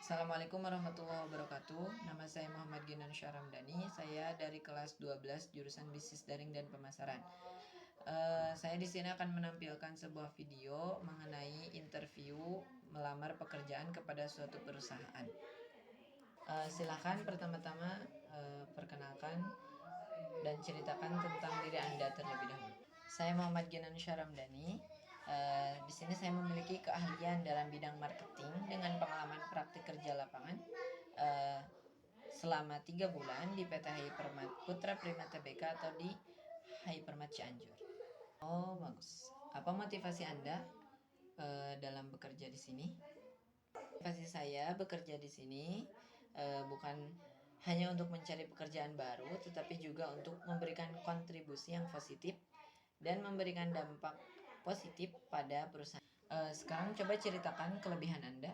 Assalamualaikum warahmatullahi wabarakatuh. Nama saya Muhammad Ginan Syaramdani. Saya dari kelas 12 jurusan Bisnis Daring dan Pemasaran. Saya di sini akan menampilkan sebuah video mengenai interview melamar pekerjaan kepada suatu perusahaan. Silakan pertama-tama perkenalkan dan ceritakan tentang diri Anda terlebih dahulu. Saya Muhammad Ginan Syaramdani. Di sini saya memiliki keahlian dalam bidang marketing dengan pengalaman praktik kerja lapangan selama 3 bulan di PT Hypermart Putra Prima Tbk atau di Hypermart Cianjur. Oh, bagus. Apa motivasi Anda dalam bekerja di sini? Motivasi saya bekerja di sini bukan hanya untuk mencari pekerjaan baru, tetapi juga untuk memberikan kontribusi yang positif dan memberikan dampak positif pada perusahaan. Sekarang coba ceritakan kelebihan Anda.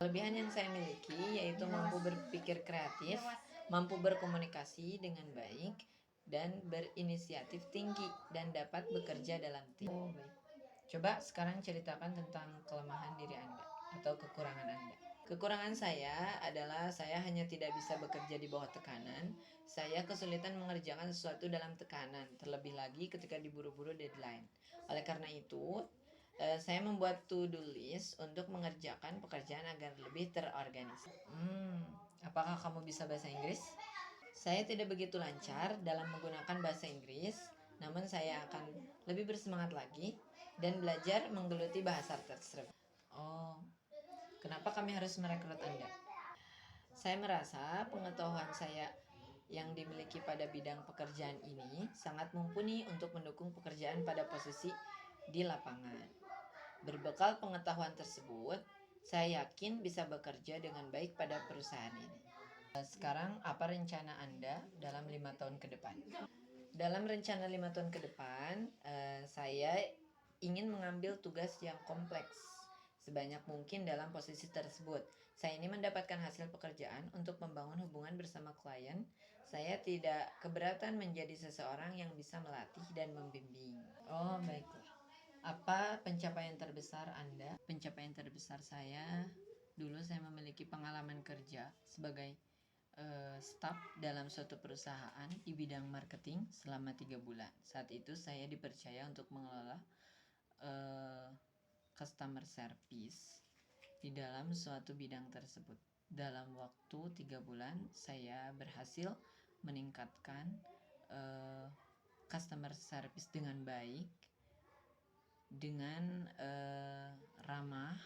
Kelebihan yang saya miliki yaitu mampu berpikir kreatif, mampu berkomunikasi dengan baik, dan berinisiatif tinggi dan dapat bekerja dalam tim. Oh, baik. Coba sekarang ceritakan tentang kelemahan diri Anda atau kekurangan Anda. Kekurangan saya adalah saya hanya tidak bisa bekerja di bawah tekanan. Saya kesulitan mengerjakan sesuatu dalam tekanan, terlebih lagi ketika diburu-buru deadline. Oleh karena itu, saya membuat to-do list untuk mengerjakan pekerjaan agar lebih terorganisir. Apakah kamu bisa bahasa Inggris? Saya tidak begitu lancar dalam menggunakan bahasa Inggris, namun saya akan lebih bersemangat lagi dan belajar menggeluti bahasa tersebut. Oh, kenapa kami harus merekrut Anda? Saya merasa pengetahuan saya yang dimiliki pada bidang pekerjaan ini sangat mumpuni untuk mendukung pekerjaan pada posisi di lapangan. Berbekal pengetahuan tersebut, saya yakin bisa bekerja dengan baik pada perusahaan ini. Sekarang, apa rencana Anda dalam 5 tahun ke depan? Dalam rencana 5 tahun ke depan, saya ingin mengambil tugas yang kompleks sebanyak mungkin dalam posisi tersebut. Saya ini mendapatkan hasil pekerjaan untuk membangun hubungan bersama klien. Saya tidak keberatan menjadi seseorang yang bisa melatih dan membimbing. Oh, baiklah. Apa pencapaian terbesar Anda? Pencapaian terbesar saya, dulu saya memiliki pengalaman kerja sebagai staf dalam suatu perusahaan di bidang marketing selama 3 bulan. Saat itu saya dipercaya untuk mengelola customer service di dalam suatu bidang tersebut. Dalam waktu 3 bulan saya berhasil meningkatkan customer service dengan baik, dengan ramah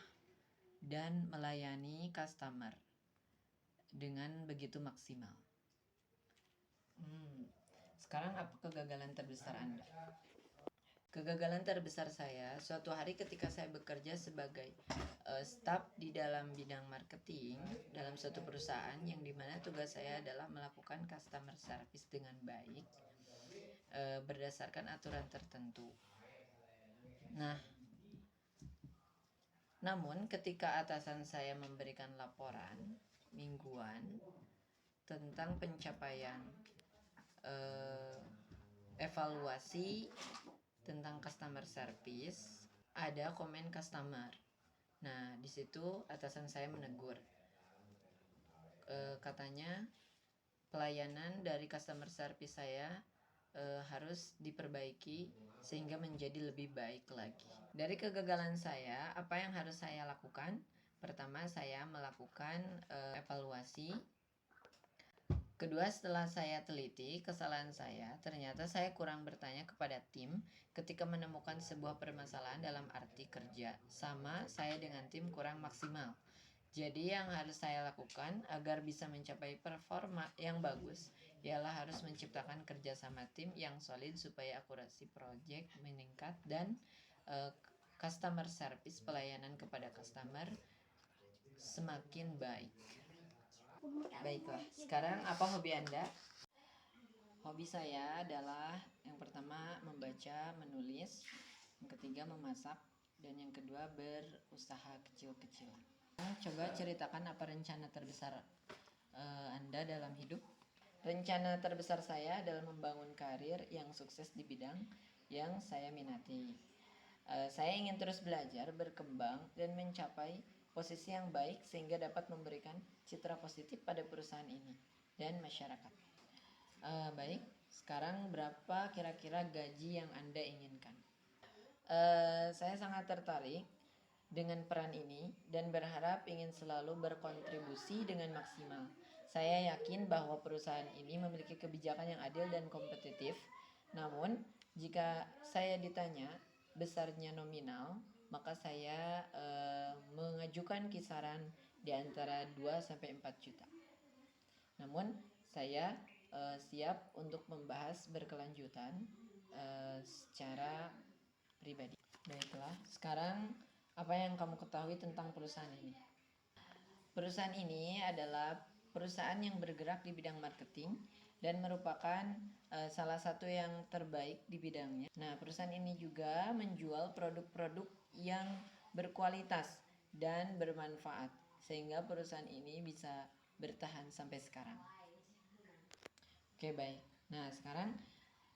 dan melayani customer dengan begitu maksimal. Sekarang apa kegagalan terbesar Anda? Kegagalan terbesar saya suatu hari ketika saya bekerja sebagai staf di dalam bidang marketing dalam suatu perusahaan yang dimana tugas saya adalah melakukan customer service dengan baik berdasarkan aturan tertentu. Namun ketika atasan saya memberikan laporan mingguan tentang pencapaian evaluasi tentang customer service, ada komen customer. Nah, di situ atasan saya menegur. Katanya pelayanan dari customer service saya harus diperbaiki sehingga menjadi lebih baik lagi. Dari kegagalan saya, apa yang harus saya lakukan? Pertama, saya melakukan evaluasi. Kedua, setelah saya teliti kesalahan saya, ternyata saya kurang bertanya kepada tim ketika menemukan sebuah permasalahan dalam arti kerja. Sama, saya dengan tim kurang maksimal. Jadi yang harus saya lakukan agar bisa mencapai performa yang bagus ialah harus menciptakan kerjasama tim yang solid supaya akurasi proyek meningkat dan customer service pelayanan kepada customer semakin baik. Baiklah, sekarang apa hobi Anda? Hobi saya adalah yang pertama membaca, menulis, yang ketiga memasak, dan yang kedua berusaha kecil-kecilan. Coba ceritakan apa rencana terbesar Anda dalam hidup. Rencana terbesar saya adalah membangun karir yang sukses di bidang yang saya minati. Saya ingin terus belajar, berkembang, dan mencapai posisi yang baik sehingga dapat memberikan citra positif pada perusahaan ini dan masyarakat. Baik, sekarang berapa kira-kira gaji yang Anda inginkan? Saya sangat tertarik dengan peran ini dan berharap ingin selalu berkontribusi dengan maksimal. Saya yakin bahwa perusahaan ini memiliki kebijakan yang adil dan kompetitif. Namun, jika saya ditanya besarnya nominal, maka saya mengajukan kisaran di antara 2 sampai 4 juta. Namun, saya siap untuk membahas berkelanjutan secara pribadi. Baiklah, sekarang apa yang kamu ketahui tentang perusahaan ini? Perusahaan ini adalah perusahaan yang bergerak di bidang marketing dan merupakan salah satu yang terbaik di bidangnya. Nah, perusahaan ini juga menjual produk-produk yang berkualitas dan bermanfaat sehingga perusahaan ini bisa bertahan sampai sekarang. Oke, baik. Nah, sekarang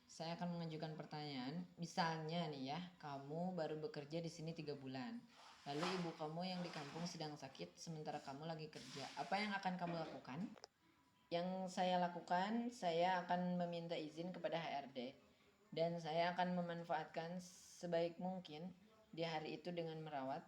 saya akan mengajukan pertanyaan. Misalnya nih ya, kamu baru bekerja di sini 3 bulan. Lalu ibu kamu yang di kampung sedang sakit sementara kamu lagi kerja. Apa yang akan kamu lakukan? Yang saya lakukan, saya akan meminta izin kepada HRD. Dan saya akan memanfaatkan sebaik mungkin di hari itu dengan merawat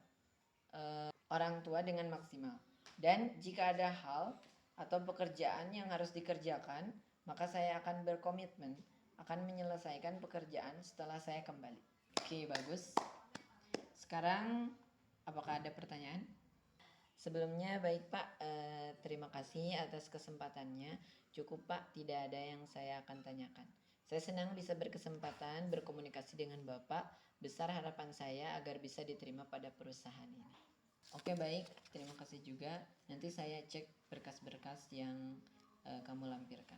orang tua dengan maksimal. Dan jika ada hal atau pekerjaan yang harus dikerjakan, maka saya akan berkomitmen akan menyelesaikan pekerjaan setelah saya kembali. Oke, bagus. Sekarang, apakah ada pertanyaan? Sebelumnya, baik Pak, terima kasih atas kesempatannya. Cukup Pak, tidak ada yang saya akan tanyakan. Saya senang bisa berkesempatan berkomunikasi dengan Bapak. Besar harapan saya agar bisa diterima pada perusahaan ini. Oke, baik. Terima kasih juga. Nanti saya cek berkas-berkas yang kamu lampirkan.